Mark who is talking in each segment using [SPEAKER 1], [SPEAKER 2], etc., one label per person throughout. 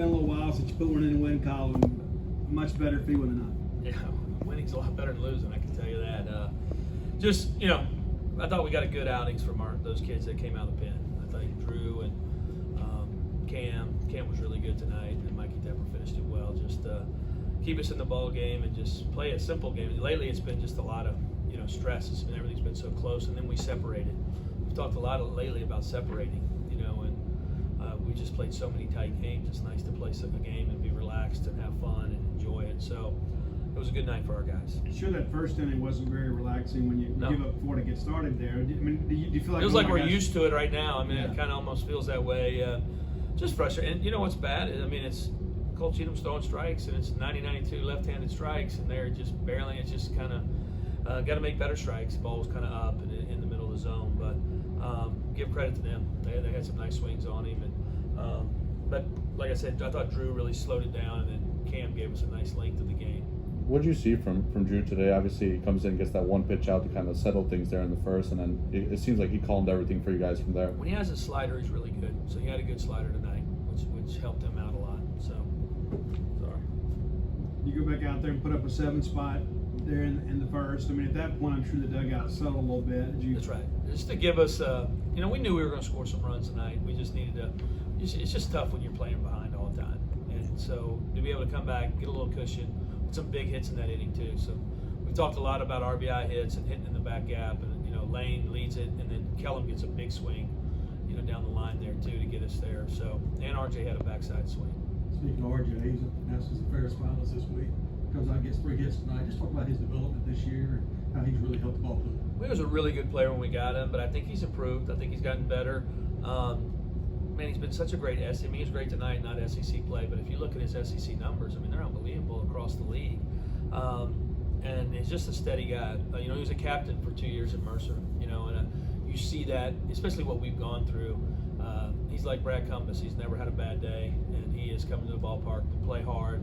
[SPEAKER 1] been a little while since you put one in the win column. Much better feeling than not.
[SPEAKER 2] Yeah, winning's a lot better than losing, I can tell you that. I thought we got a good outings from those kids that came out of the pen. I thought Drew and Cam was really good tonight, and Mikey Tepper finished it well. Just keep us in the ball game and just play a simple game. Lately, it's been just a lot of stress. Everything's been so close, and then we separated. We've talked a lot lately about separating, and we just played so many tight games. It's nice to play such a game and be relaxed and have fun and enjoy it. So it was a good night for our guys.
[SPEAKER 1] Sure, that first inning wasn't very relaxing when you give up 4 to get started there. I mean, do you feel like
[SPEAKER 2] feels like we're used to it right now?
[SPEAKER 1] Yeah.
[SPEAKER 2] It kind of almost feels that way. Just frustrating. And you know what's bad? It's Cole Cheatham's throwing strikes, and it's 90-92 left-handed strikes, and they're just barreling. It's just kind of got to make better strikes. The ball was kind of up and in the middle of the zone, but give credit to them. They had some nice swings on him, and but like I said, I thought Drew really slowed it down, and then Cam gave us a nice length of the game.
[SPEAKER 3] What did you see from Drew today? Obviously, he comes in, gets that one pitch out to kind of settle things there in the first, and then it seems like he calmed everything for you guys from there.
[SPEAKER 2] When he has a slider, he's really good. So he had a good slider tonight, which helped him out a lot. So, sorry.
[SPEAKER 1] You go back out there and put up a 7 spot there in the first. I mean, at that point, I'm sure the dugout settled a little bit.
[SPEAKER 2] That's right. Just to give us, we knew we were going to score some runs tonight. We just needed to. It's just tough when you're playing behind all the time, and so to be able to come back, get a little cushion. Some big hits in that inning too. So we talked a lot about RBI hits and hitting in the back gap, and Lane leads it, and then Kellum gets a big swing, down the line there too to get us there. So and RJ had a backside swing.
[SPEAKER 4] Speaking of RJ, he's announced as the Ferris finalist this week. Comes out and gets 3 hits tonight. Just talk about his development this year and how he's really helped the ball club.
[SPEAKER 2] Well, he was a really good player when we got him, but I think he's improved. I think he's gotten better. He's been such a great SEC. He's great tonight, not SEC play, but if you look at his SEC numbers, they're unbelievable across the league. And he's just a steady guy. He was a captain for 2 years at Mercer, and you see that, especially what we've gone through. He's like Brad Cumbas. He's never had a bad day, and he is coming to the ballpark to play hard,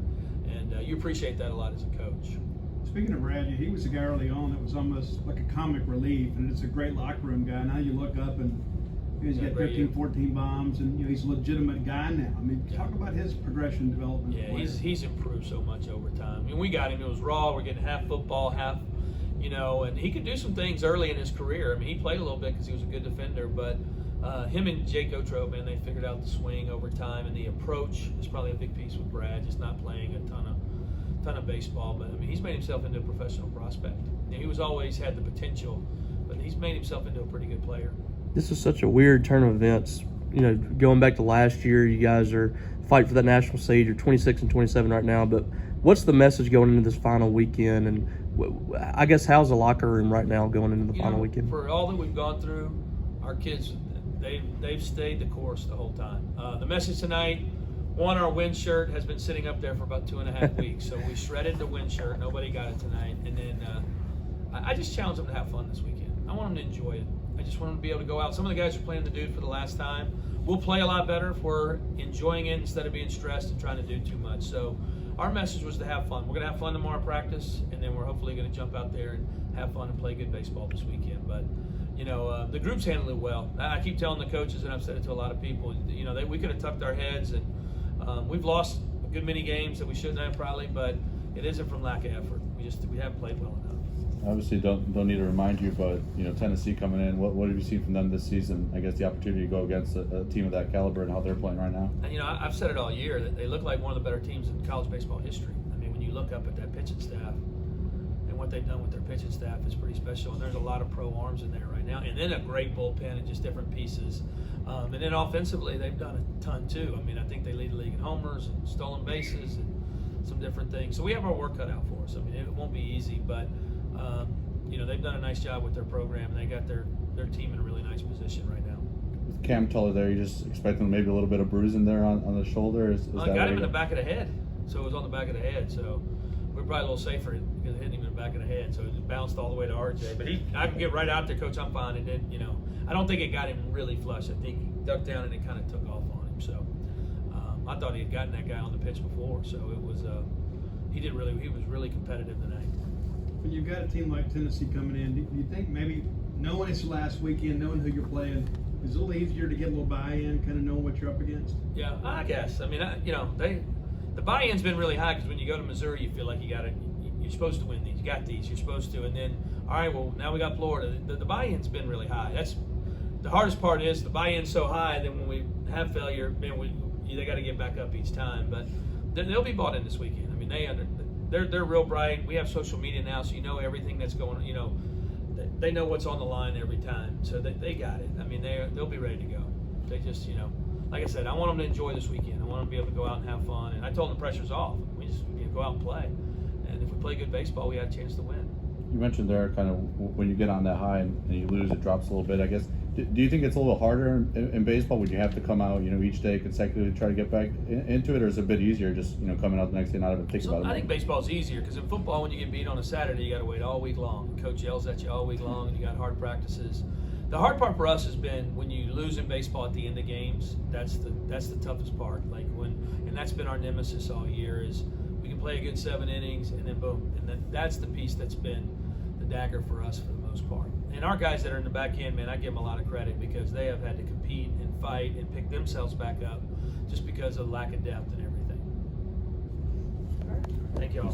[SPEAKER 2] and you appreciate that a lot as a coach.
[SPEAKER 1] Speaking of Brad, he was a guy early on that was almost like a comic relief, and it's a great locker room guy. Now you look up and he's got 15, 14 bombs, and he's a legitimate guy now. Talk about his progression development.
[SPEAKER 2] Yeah, he's improved so much over time. We got him. It was raw. We're getting half football, half, and he could do some things early in his career. He played a little bit because he was a good defender, but him and Jake Otro, they figured out the swing over time, and the approach is probably a big piece with Brad, just not playing a ton of baseball. But he's made himself into a professional prospect. He was always had the potential, but he's made himself into a pretty good player.
[SPEAKER 5] This is such a weird turn of events. Going back to last year, you guys are fighting for that national seed. You're 26 and 27 right now. But what's the message going into this final weekend? And I guess how's the locker room right now going into the final weekend?
[SPEAKER 2] For all that we've gone through, our kids, they've stayed the course the whole time. The message tonight, our wind shirt has been sitting up there for about 2.5 weeks. So we shredded the wind shirt. Nobody got it tonight. And then I just challenge them to have fun this weekend. I want them to enjoy it. I just want them to be able to go out. Some of the guys are playing the dude for the last time. We'll play a lot better if we're enjoying it instead of being stressed and trying to do too much. So our message was to have fun. We're going to have fun tomorrow practice, and then we're hopefully going to jump out there and have fun and play good baseball this weekend. But, the group's handled it well. I keep telling the coaches, and I've said it to a lot of people, we could have tucked our heads, and we've lost a good many games that we shouldn't have probably, but it isn't from lack of effort. We haven't played well enough.
[SPEAKER 3] Obviously, don't need to remind you, but Tennessee coming in. What have you seen from them this season? I guess the opportunity to go against a team of that caliber and how they're playing right now.
[SPEAKER 2] And I've said it all year that they look like one of the better teams in college baseball history. When you look up at that pitching staff and what they've done with their pitching staff is pretty special. And there's a lot of pro arms in there right now, and then a great bullpen and just different pieces. And then offensively, they've done a ton too. I think they lead the league in homers and stolen bases and some different things. So we have our work cut out for us. It won't be easy, but. They've done a nice job with their program, and they got their team in a really nice position right now.
[SPEAKER 3] With Cam Tuller there, you just expecting maybe a little bit of bruising there on the shoulder?
[SPEAKER 2] I got him in the back of the head, so it was on the back of the head. So we're probably a little safer because it hit him in the back of the head. So it bounced all the way to RJ. But I can get right out there, Coach. I'm fine. And then, I don't think it got him really flush. I think he ducked down and it kind of took off on him. So I thought he had gotten that guy on the pitch before. So it was he was really competitive tonight.
[SPEAKER 1] When you've got a team like Tennessee coming in, do you think maybe knowing it's the last weekend, knowing who you're playing, Is it a little easier to get a little buy-in, kind of know what you're up against?
[SPEAKER 2] Yeah, I guess. I mean, the buy-in's been really high because when you go to Missouri, you feel like you're supposed to win these. You got these. You're supposed to. And then, all right, well, now we got Florida. The buy-in's been really high. That's the hardest part is the buy-in's so high that when we have failure, man, they got to get back up each time. But they'll be bought in this weekend. I mean, they're real bright. We have social media now, so you know everything that's going on. You know, they know what's on the line every time, so they got it. I mean, they'll be ready to go. They just, like I said, I want them to enjoy this weekend. I want them to be able to go out and have fun. And I told them the pressure's off. We just go out and play. And if we play good baseball, we have a chance to win.
[SPEAKER 3] You mentioned there kind of when you get on that high and you lose, it drops a little bit. I guess. Do you think it's a little harder in baseball? Would you have to come out, each day consecutively try to get back into it, or is it a bit easier just, coming out the next day not even thinking about it?
[SPEAKER 2] I think baseball's easier because in football, when you get beat on a Saturday, you got to wait all week long. The coach yells at you all week long, and you got hard practices. The hard part for us has been when you lose in baseball at the end of games. That's the toughest part. And that's been our nemesis all year is we can play a good 7 innings and then boom, and that's the piece that's been the dagger for us for the most part. And our guys that are in the back end, man, I give them a lot of credit because they have had to compete and fight and pick themselves back up just because of lack of depth and everything. Thank you all.